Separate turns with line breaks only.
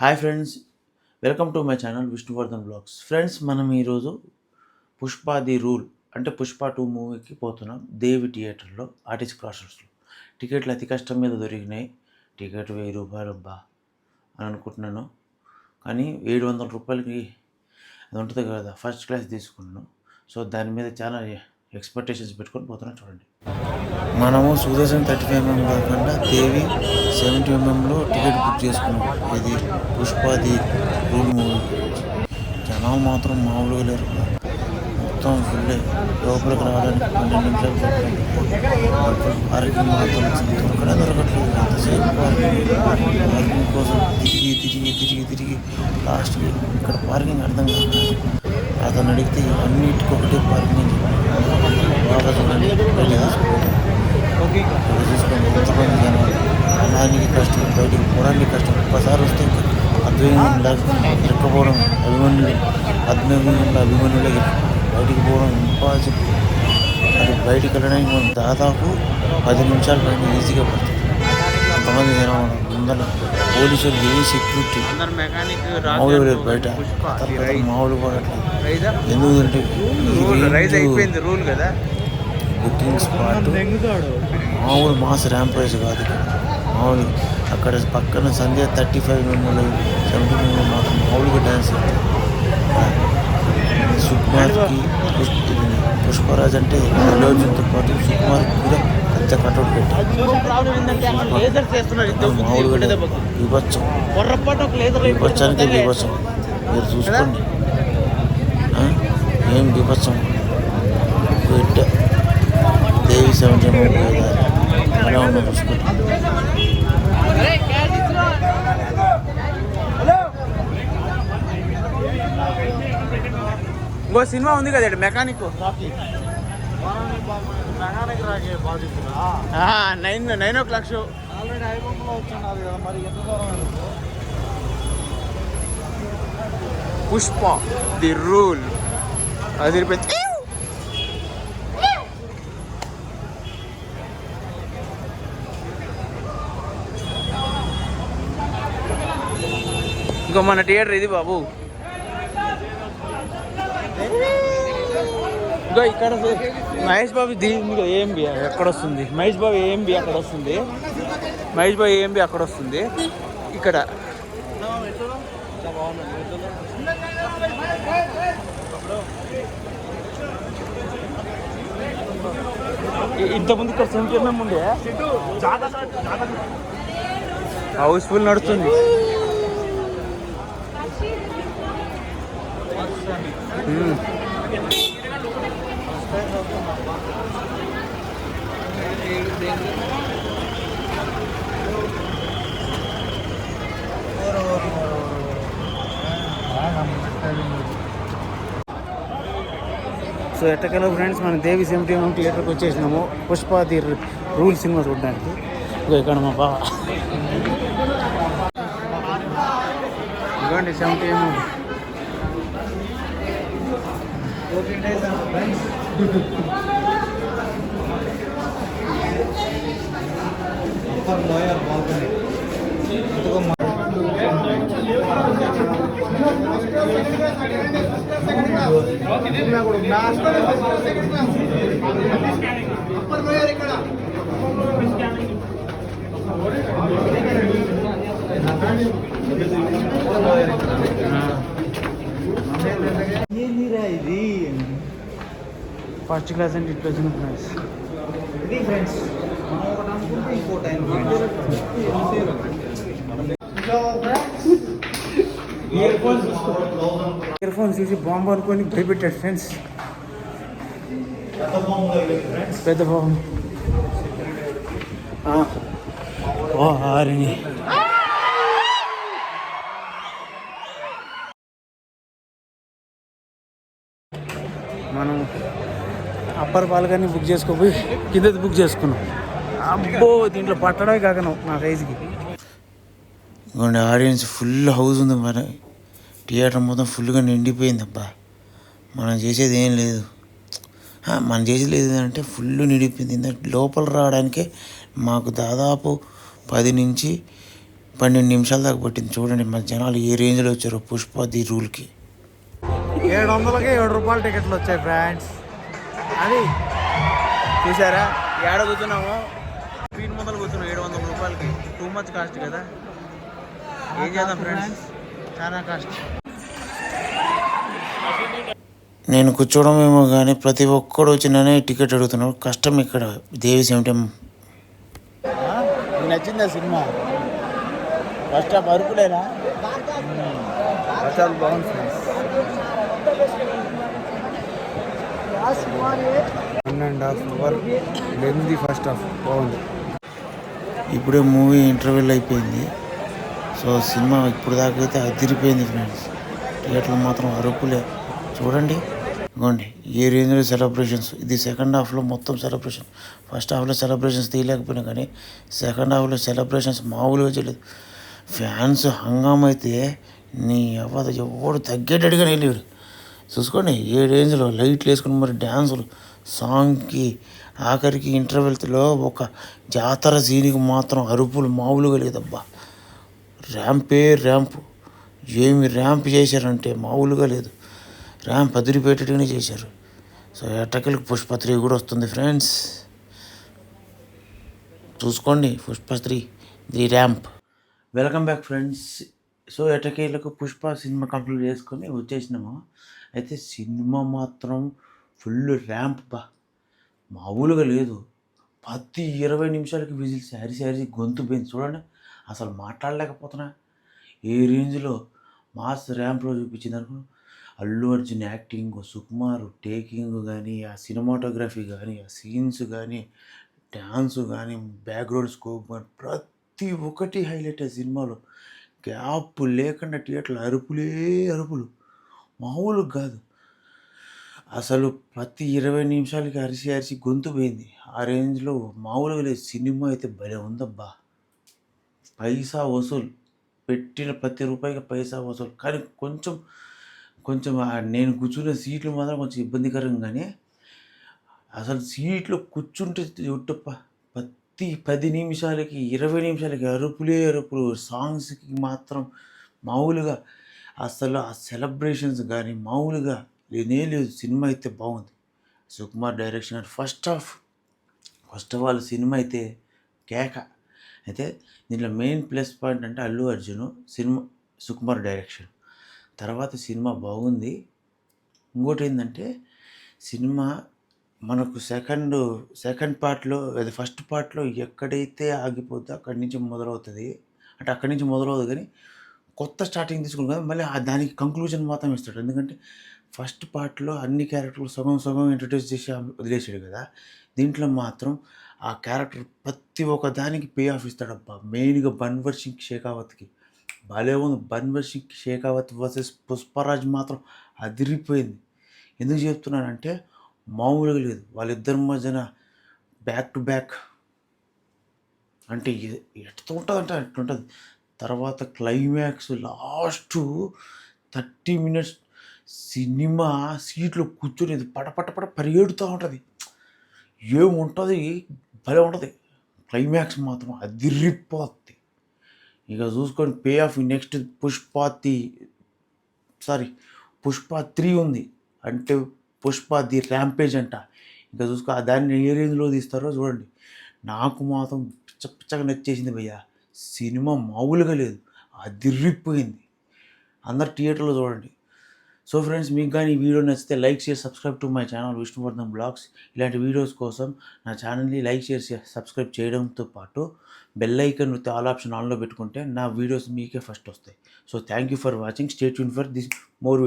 Hi friends, welcome to my channel Vishnuvardhan blogs. Friends, మనం ఈరోజు Pushpa the rule అంటే పుష్ప 2 మూవీకి పోతున్నాం. దేవి థియేటర్లో ఆర్టీసీ క్రాసర్స్లో టికెట్లు అతి కష్టం మీద దొరికినాయి. టికెట్ ₹1000 అబ్బా అని అనుకుంటున్నాను, కానీ ₹700 అది ఉంటుంది కదా, ఫస్ట్ క్లాస్ తీసుకున్నాను. సో దాని మీద చాలా ఎక్స్పెక్టేషన్స్ పెట్టుకొని పోతున్నాను. చూడండి, మనము 35mm కాకుండా దేవి 70mmలో టికెట్ బుక్ చేసుకున్నాం. ఇది పుష్పది రూల్ మూవీ. జనాలు మాత్రం మామూలుగా లేరు, మొత్తం ఫుల్లే. లోపలికి రావడానికి 12 నిమిషాలు పడుతుంది. పార్కింగ్ మాత్రం దొరకట్లేదు. అంతసేపు పార్కింగ్ కోసం తిరిగి లాస్ట్కి ఇక్కడ పార్కింగ్ అర్థం కాదు. అతను అడిగితే అన్నిటికీ ఒకటే పార్కింగ్ అని చూసుకోండి. ఎంతమంది జనాలు అలానికి కష్టం, బయటికి పోవడానికి కష్టం. ఒక్కసారి వస్తే ఇరక్కపోవడం, అభిమన్యులకి బయటికి పోవడం ఇంపాసిబుల్. అది బయటికి వెళ్ళడానికి మనం దాదాపు 10 నిమిషాల పైన ఈజీగా పడుతుంది. అంతమంది జనాలు ముందర పోలీసులు ఏ సెక్యూరిటీ మామూలు లేదు. బయట మామూలు పడట్లేదు. ఎందుకంటే బుకింగ్ స్పాట్ మామూలు మాస్ ర్యాంప్ రైస్ కాదు. మామూలు అక్కడ పక్కన సంధ్య 35mm 70mm మాత్రం మామూలుగా డ్యాన్స్ చేస్తారు. సుకుమార్కి పుష్పరాజ్ అంటే అల్లుతో పాటు సుకుమార్కి కూడా పెద్ద కటౌట్ పెట్టారు. మామూలుగా విభత్సానికి విభత్సం మీరు చూసుకోండి. ఏం విభత్సం పెట్ట దేవి 70mm అలా ఉన్న చూసుకోండి.
ఇంకో సినిమా ఉంది కదా mechanic $9 show Pushpa the rule అది ఇంకో మన థియేటర్ ఇది బాబు. ఇంకా ఇక్కడ మహేష్ బాబు దీని ఏఎంబి ఎక్కడ వస్తుంది, మహేష్ బాబు ఏఎంబి అక్కడ వస్తుంది, మహేష్ బాబు ఏఎంబి అక్కడ వస్తుంది. ఇక్కడ ఇంతకుముందు ఇక్కడ 70mm ఉండే హౌస్ఫుల్ నడుస్తుంది. సో ఎట్టకెలో ఫ్రెండ్స్, మన దేవి 70mm థియేటర్కి వచ్చేసినాము పుష్ప ది రూల్ సినిమా చూడడానికి. ఇక్కడ మా బావ ఇదిగోండి 70mm. ఇది ఫస్ట్ క్లాస్ అంటే ఇట్లా వచ్చిన ఫ్రెండ్స్. ఇది ఫ్రెండ్స్ ఇయర్ ఫోన్స్ చూసి బాంబు అనుకొని భయపెట్టాడు ఫ్రెండ్స్. పెద్ద బాంబు ఆరిని మనం అప్పర్ బాల్కనీ బుక్ చేసుకోపోయి కిందది బుక్ చేసుకున్నాం. అబ్బో, దీంట్లో పట్టడమే కాకను నా సైజుకి.
ఆడియన్స్ ఫుల్ హౌస్ ఉంది. మన థియేటర్ మొత్తం ఫుల్గా నిండిపోయింది. అబ్బా, మనం చేసేది ఏం లేదు. మనం చేసేది లేదు అంటే ఫుల్ నిండిపోయింది. లోపల రావడానికే మాకు దాదాపు 10 నుంచి 12 నిమిషాల దాకా పట్టింది. చూడండి మన జనాలు ఏ రేంజ్లో వచ్చారో పుష్ప ది రూల్కి.
700కి 7 రూపాయల టికెట్లు వచ్చాయి ఫ్రెండ్స్. అది చూసారా, ఏడ కూర్చున్నాము, స్క్రీన్ ముందర కూర్చున్నాం 700 రూపాయలకి. టూ మచ్ కాస్ట్ కదా, ఏం చేద్దాం ఫ్రెండ్స్, చాలా కాస్ట్.
నేను కూర్చోవడం ఏమో కానీ ప్రతి ఒక్కడు వచ్చిననే టికెట్ అడుగుతున్నాడు. కష్టం ఇక్కడ దేవి ఏమిటం.
మీకు నచ్చిందా సినిమా? ఫస్ట్ హాఫ్ అరుపులేనా? చాలా బాగుంది friends. 1.5 hour lengthy first half బాగుంది.
ఇప్పుడే మూవీ ఇంటర్వెల్ అయిపోయింది. సో సినిమా ఇప్పుడు దాకా అయితే అదిరిపోయింది ఫ్రెండ్స్. థియేటర్లు మాత్రం అరుపులే. చూడండి ఇగోండి ఏ రేంజ్లో సెలబ్రేషన్స్. ఇది సెకండ్ హాఫ్లో మొత్తం సెలబ్రేషన్. ఫస్ట్ హాఫ్లో సెలబ్రేషన్స్ తీయలేకపోయినా కానీ సెకండ్ హాఫ్లో సెలబ్రేషన్స్ మామూలుగా చేయలేదు. ఫ్యాన్స్ హంగామా అయితే నీ అవ్వదు, ఎవడు తగ్గేటట్టుగా వెళ్ళాడు. చూసుకోండి ఏ రేంజ్లో లైట్లు వేసుకుని మరి డ్యాన్సులు, సాంగ్కి, ఆఖరికి ఇంటర్వెల్తో ఒక జాతర సీన్కి మాత్రం అరుపులు మామూలుగా లేదబ్బా. ర్యాంపు ఏమి ర్యాంప్ చేశారంటే మామూలుగా లేదు. ర్యాంప్ అదిరిపెట్టేట్టుగానే చేశారు. సో ఎట్టకెళ్ళకి పుష్ప 3 కూడా వస్తుంది ఫ్రెండ్స్, చూసుకోండి. Pushpa 3 the ramp. Welcome back friends. So ఎట్టకేళ్ళకు పుష్ప సినిమా కంప్లీట్ చేసుకొని వచ్చేసినాము. అయితే సినిమా మాత్రం ఫుల్ ర్యాంప్ బా, మామూలుగా లేదు. ప్రతి 20 నిమిషాలకి విజిల్స్ అరిసి గొంతు పోయింది. చూడండి అసలు మాట్లాడలేకపోతున్నా. ఏ రేంజ్లో మాస్ ర్యాంప్లో చూపించింది అనుకో. అల్లు అర్జున్ యాక్టింగ్, సుకుమార్ టేకింగ్ కానీ, ఆ సినిమాటోగ్రఫీ కానీ, ఆ సీన్స్ కానీ, డ్యాన్స్ కానీ, బ్యాక్గ్రౌండ్ స్కోప్ కానీ ప్రతి ఒక్కటి హైలైట్. ఆ సినిమాలో గ్యాప్ లేకుండా థియేటర్లు అరుపులు మామూలుగా కాదు. అసలు ప్రతి 20 నిమిషాలకి అరిసి గొంతు పోయింది. ఆ రేంజ్లో మామూలుగా లేదు. సినిమా అయితే భలే ఉందబ్బా. పైసా వసూలు, పెట్టిన ప్రతి రూపాయికి పైసా వసూలు. కానీ కొంచెం నేను కూర్చున్న సీట్లు మాత్రం కొంచెం ఇబ్బందికరంగానే. అసలు సీట్లో కూర్చుంటే చుట్టప్ప ప్రతి 10 నిమిషాలకి 20 నిమిషాలకి అరుపులు. సాంగ్స్కి మాత్రం మామూలుగా అసలు ఆ సెలబ్రేషన్స్ కానీ మామూలుగా లేదు. సినిమా అయితే బాగుంది. Sukumar direction first of all cinema అయితే కేక. అయితే దీంట్లో మెయిన్ ప్లస్ పాయింట్ అంటే అల్లు అర్జున్, సినిమా సుకుమార్ డైరెక్షన్. తర్వాత సినిమా బాగుంది. ఇంకోటి ఏంటంటే సినిమా మనకు సెకండ్ పార్ట్లో, అది ఫస్ట్ పార్ట్లో ఎక్కడైతే ఆగిపోతే అక్కడి నుంచి మొదలవుతుంది. అంటే అక్కడి నుంచి మొదలవుతుంది కానీ కొత్త స్టార్టింగ్ తీసుకుని కదా, మళ్ళీ దానికి కంక్లూజన్ మాత్రం ఇస్తాడు. ఎందుకంటే ఫస్ట్ పార్ట్లో అన్ని క్యారెక్టర్లు సగం ఇంట్రడ్యూస్ చేసి వదిలేసాడు కదా. దీంట్లో మాత్రం ఆ క్యారెక్టర్ ప్రతి ఒక్క దానికి పే ఆఫ్ ఇస్తాడబ్బా. మెయిన్గా బన్వర్ సింగ్ షేకావత్కి భలే ఉంది. బన్వర్ సింగ్ షేకావత్ వర్సెస్ పుష్పరాజ్ మాత్రం అదిరిపోయింది. ఎందుకు చెప్తున్నానంటే మామూలుగా లేదు. వాళ్ళిద్దరి మధ్యన బ్యాక్ టు బ్యాక్ అంటే ఎట్లా ఉంటుంది అంటే అట్లుంటుంది. తర్వాత క్లైమాక్స్ లాస్ట్ 30 మినిట్స్ సినిమా సీట్లో కూర్చొని పట పరిగెడుతూ ఉంటుంది. ఏముంటుంది, భలే ఉంటుంది. క్లైమాక్స్ మాత్రం అదిరిపోద్ది. ఇక చూసుకొని పే ఆఫ్ నెక్స్ట్ పుష్ప 3 ఉంది. అంటే పుష్ప ది ర్యాంపేజ్ అంట. ఇంకా చూసుకో దాన్ని ఏ రేంజ్లో తీస్తారో చూడండి. నాకు మాత్రం పిచ్చగా నచ్చేసింది భయ్య. సినిమా మామూలుగా లేదు, అదిరిపోయింది. అందరు థియేటర్లో చూడండి. సో ఫ్రెండ్స్, మీకు కానీ ఈ వీడియో నచ్చితే like, share, subscribe to my channel Vishnuvardhan blogs. ఇలాంటి వీడియోస్ కోసం నా ఛానల్ని లైక్, షేర్, సబ్స్క్రైబ్ చేయడంతో పాటు bell icon with all option ఆన్లో పెట్టుకుంటే నా వీడియోస్ మీకే ఫస్ట్ వస్తాయి. So thank you for watching. Stay tune for this more.